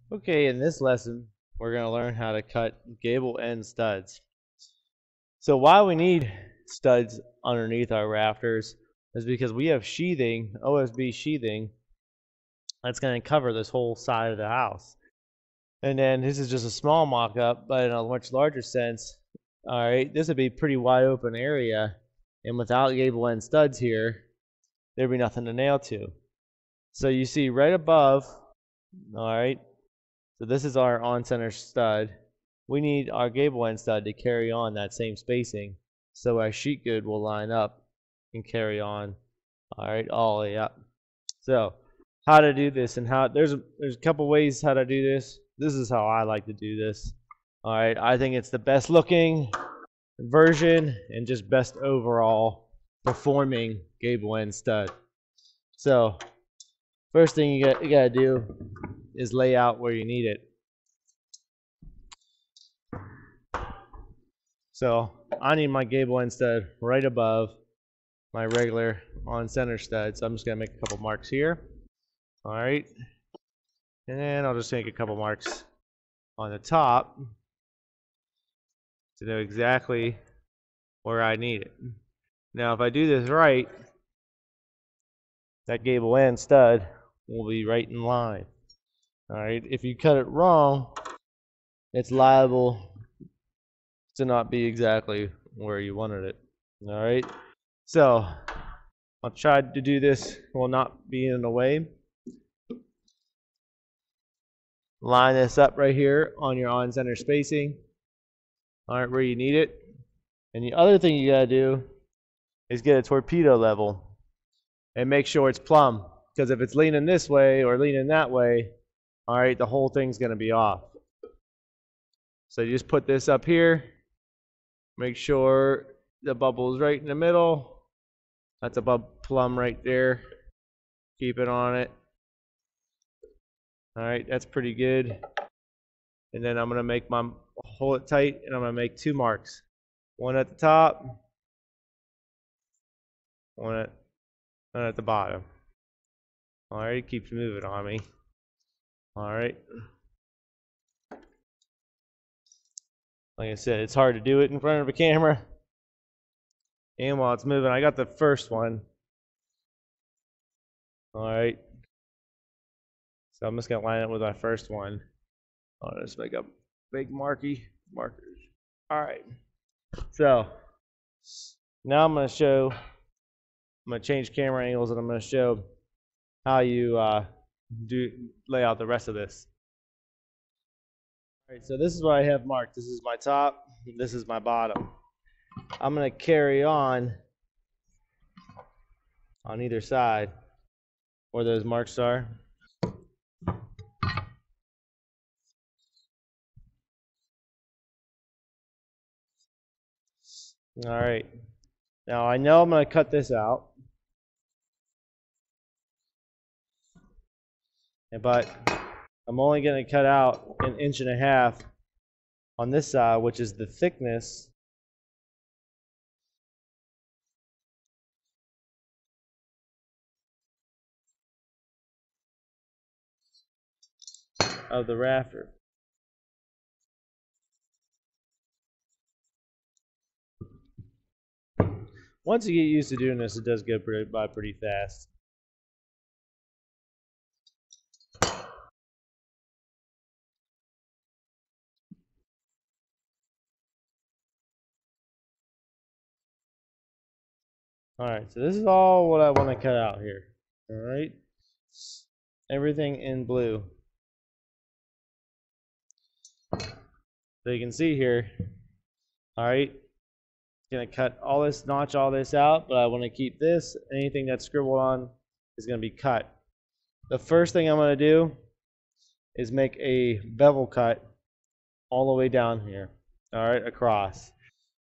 Okay, in this lesson, we're going to learn how to cut gable end studs. So why we need studs underneath our rafters is because we have sheathing, OSB sheathing, that's going to cover this whole side of the house. And then this is just a small mock-up, but in a much larger sense, all right, this would be a pretty wide open area, and without gable end studs here, there'd be nothing to nail to. So you see right above, all right, so this is our on-center stud. We need our gable end stud to carry on that same spacing, so our sheet good will line up and carry on, all right, all the way up. So how to do this, and how there's a couple ways how to do this. This is how I like to do this. All right, I think it's the best looking version and just best overall performing gable end stud. So first thing you gotta do is lay out where you need it. So I need my gable end stud right above my regular on center stud. So I'm just gonna make a couple marks here. All right, and then I'll just make a couple marks on the top to know exactly where I need it. Now if I do this right, that gable end stud will be right in line. All right, if you cut it wrong, it's liable to not be exactly where you wanted it. All right, so I'll try to do this while not being in the way. Line this up right here on your on center spacing, all right, where you need it. And the other thing you gotta do is get a torpedo level and make sure it's plumb, because if it's leaning this way or leaning that way, all right, the whole thing's gonna be off. So you just put this up here, make sure the bubble is right in the middle. That's a plumb right there. Keep it on it. All right, that's pretty good. And then I'm gonna hold it tight, and I'm gonna make two marks. One at the top, one at the bottom. All right, it keeps moving on me. All right. Like I said, it's hard to do it in front of a camera. And while it's moving, I got the first one. All right. So I'm just gonna line it with my first one. I'll just make a big markers. All right. So now I'm gonna change camera angles, and I'm gonna show how you lay out the rest of this. All right, so this is what I have marked. This is my top, this is my bottom. I'm gonna carry on either side where those marks are. All right, now I know I'm gonna cut this out, but I'm only going to cut out 1.5 inches on this side, which is the thickness of the rafter. Once you get used to doing this, it does go by pretty fast. All right, so this is all what I want to cut out here. All right, everything in blue. So you can see here, all right, gonna cut all this, notch all this out, but I want to keep this. Anything that's scribbled on is gonna be cut. The first thing I'm gonna do is make a bevel cut all the way down here, all right, across.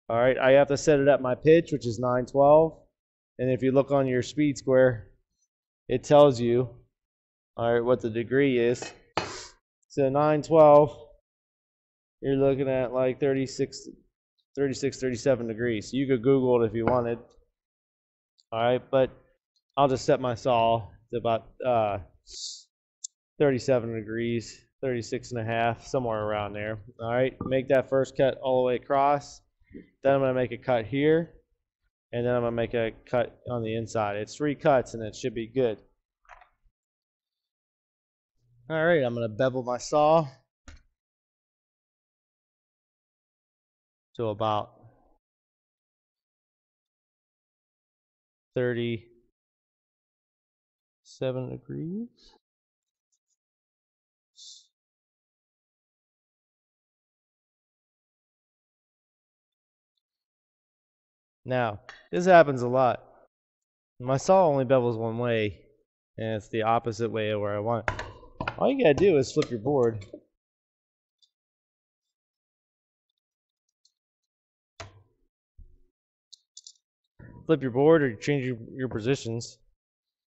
All right, I have to set it at my pitch, which is 912. And if you look on your speed square, it tells you, all right, what the degree is. So 912, you're looking at like 36, 37 degrees. So you could Google it if you wanted. All right, but I'll just set my saw to about 37 degrees. 36.5, somewhere around there. All right, make that first cut all the way across. Then I'm going to make a cut here, and then I'm going to make a cut on the inside. It's 3 cuts, and it should be good. All right, I'm going to bevel my saw to about 37 degrees. Now, this happens a lot. My saw only bevels one way, and it's the opposite way of where I want. All you gotta do is flip your board. Flip your board or change your positions.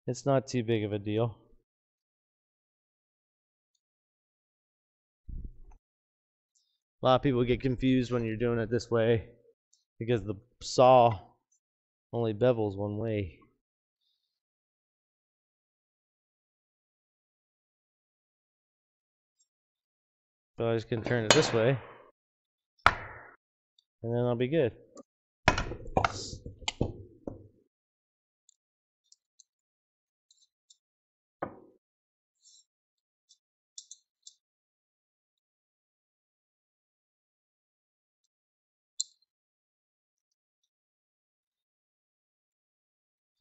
It's not too big of a deal. A lot of people get confused when you're doing it this way because the saw only bevels one way. So I just can turn it this way, and then I'll be good.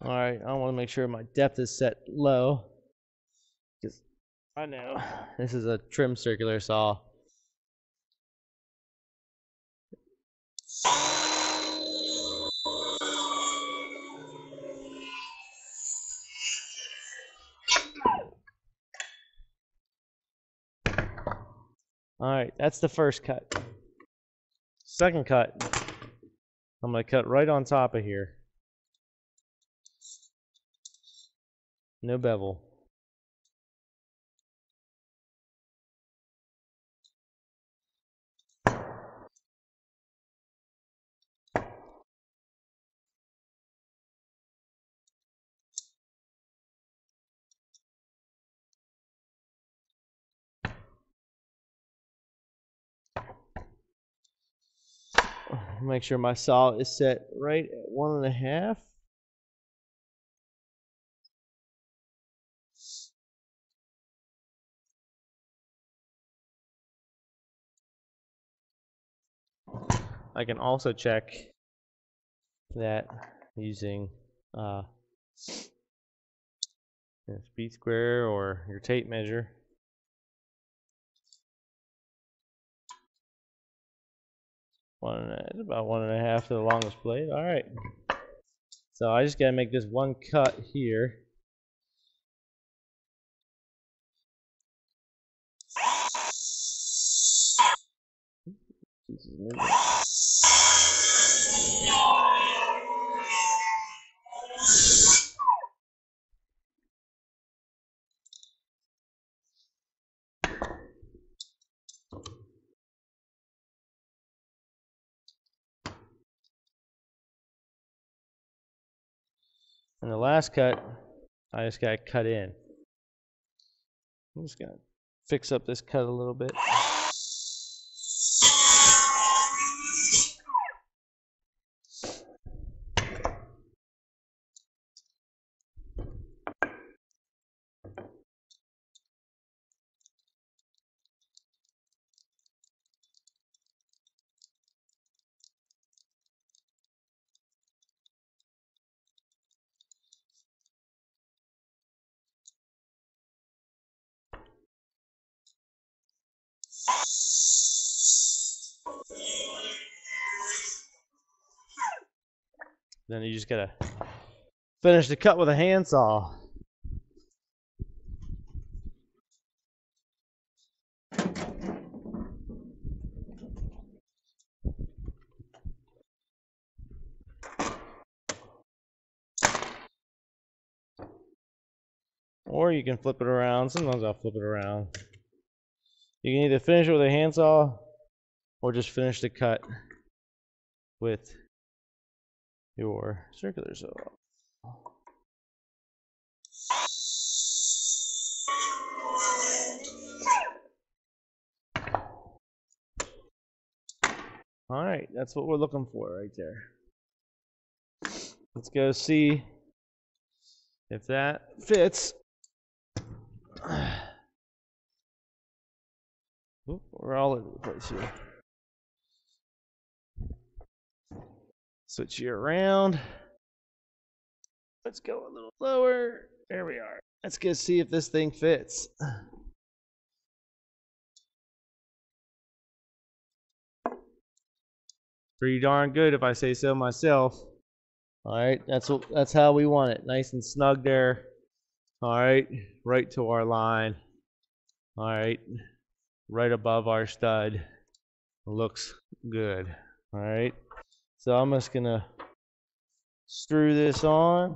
All right, I want to make sure my depth is set low because I know this is a trim circular saw. All right, that's the first cut. Second cut, I'm going to cut right on top of here. No bevel. Make sure my saw is set right at 1.5. I can also check that using speed square or your tape measure. It's about 1.5 to the longest blade. All right. So I just gotta make this one cut here. And the last cut, I just gotta cut in. I'm just gonna fix up this cut a little bit. Then you just gotta finish the cut with a handsaw. Or you can flip it around. Sometimes I'll flip it around. You can either finish it with a handsaw or just finish the cut with your circular saw. All right, that's what we're looking for right there. Let's go see if that fits. Oop, we're all over the place here. Switch you around. Let's go a little lower. There we are. Let's go see if this thing fits. Pretty darn good if I say so myself. All right, that's how we want it. Nice and snug there. All right, right to our line. All right, right above our stud. Looks good. All right, so I'm just gonna screw this on.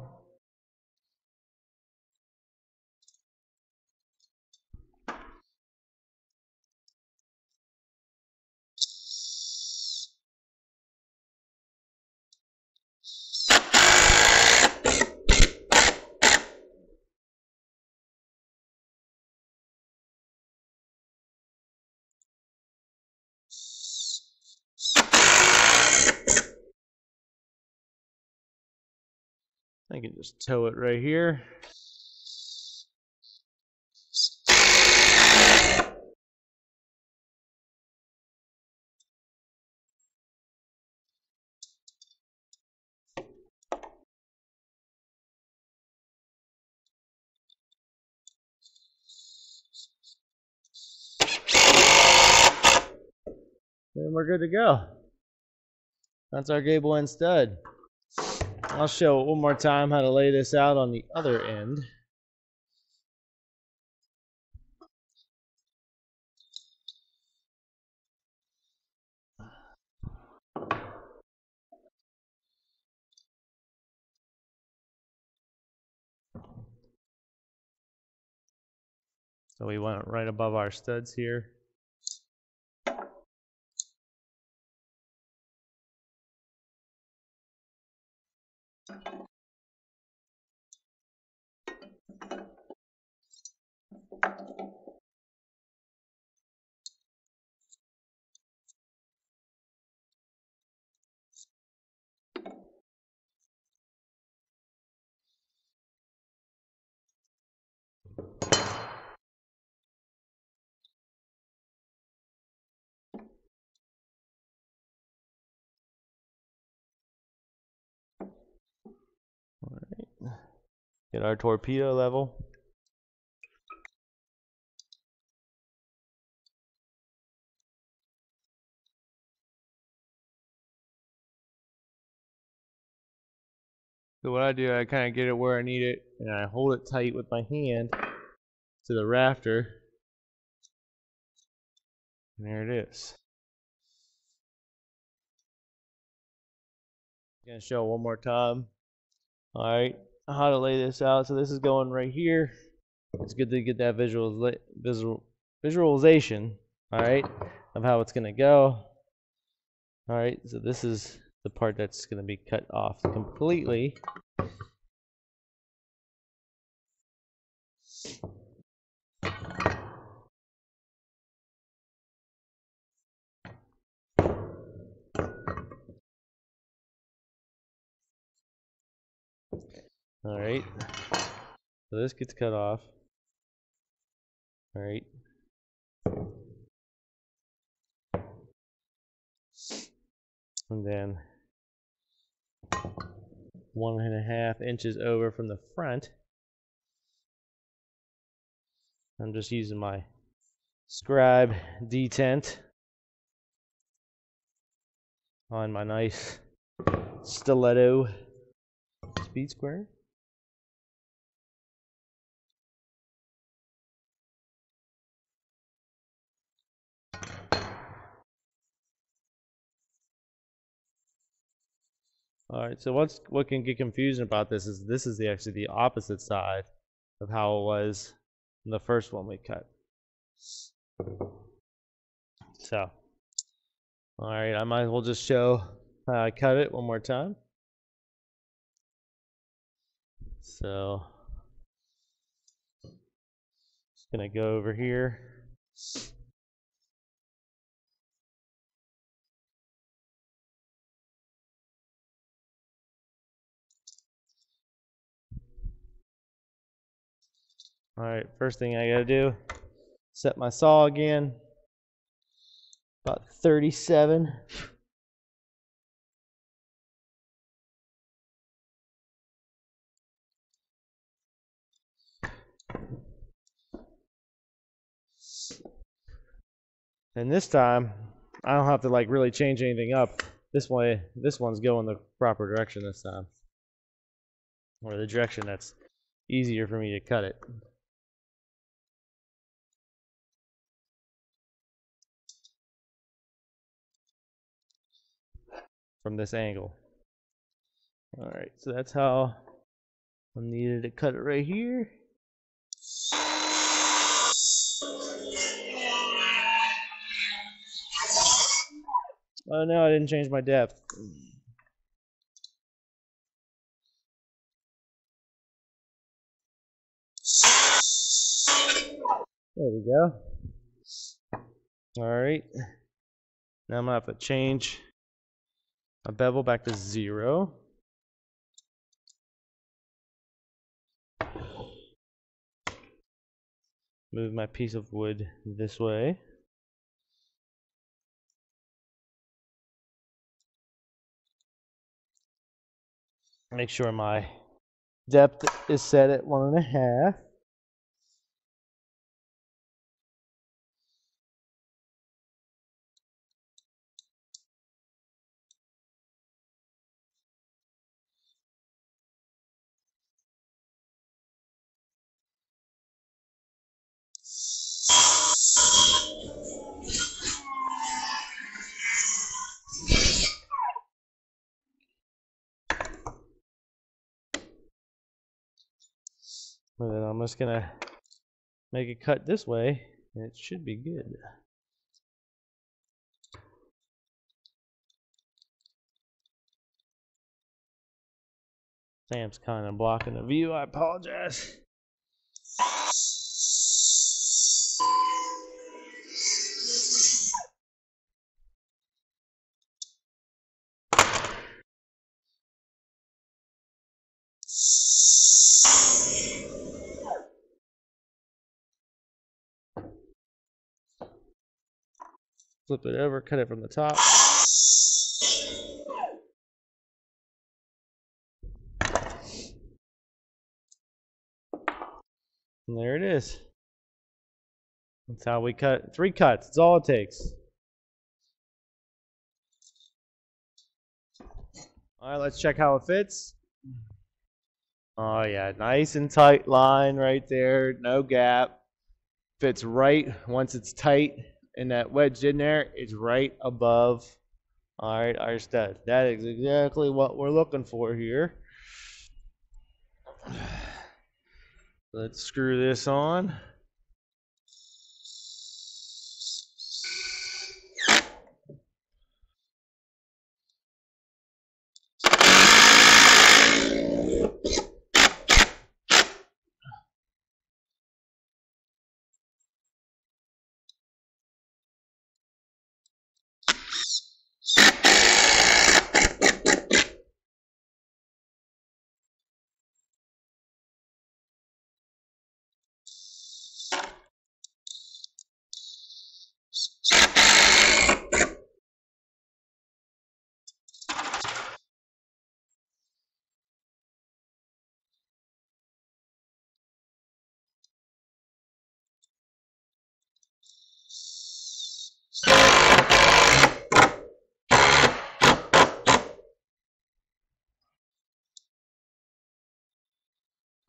I can just tow it right here. And we're good to go. That's our Gable end stud. I'll show it one more time how to lay this out on the other end. So we want it right above our studs here. All right. Get our torpedo level. So what I do, I kind of get it where I need it, and I hold it tight with my hand to the rafter. And there it is. Gonna show one more time. All right, how to lay this out. So this is going right here. It's good to get that visualization. All right, of how it's gonna go. All right, so this is the part that's gonna be cut off completely. All right, so this gets cut off. All right. And then 1.5 inches over from the front. I'm just using my scribe detent on my nice stiletto speed square. All right, so what can get confusing about this is actually the opposite side of how it was in the first one we cut. So, all right, I might as well just show how I cut it one more time. So, just gonna go over here. All right, first thing I gotta do, set my saw again, about 37. And this time, I don't have to like really change anything up. This way, this one's going the proper direction this time. Or the direction that's easier for me to cut it. From this angle. Alright, so that's how I needed to cut it right here. Oh no, I didn't change my depth. There we go. Alright. Now I'm gonna have to change my bevel back to 0. Move my piece of wood this way. Make sure my depth is set at 1.5. And then I'm just gonna make a cut this way, and it should be good. Sam's kind of blocking the view. I apologize. Flip it over, cut it from the top. And there it is. That's how we cut 3 cuts. That's all it takes. All right, let's check how it fits. Oh yeah, nice and tight line right there, no gap. Fits right once it's tight and that wedged in there, it's right above, all right, our stud. That is exactly what we're looking for here. Let's screw this on.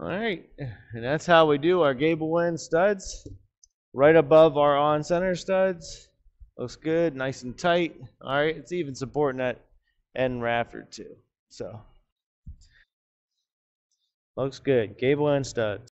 All right, and that's how we do our Gable end studs. Right above our on-center studs. Looks good, nice and tight. All right, it's even supporting that end rafter too. So, looks good. Gable end studs.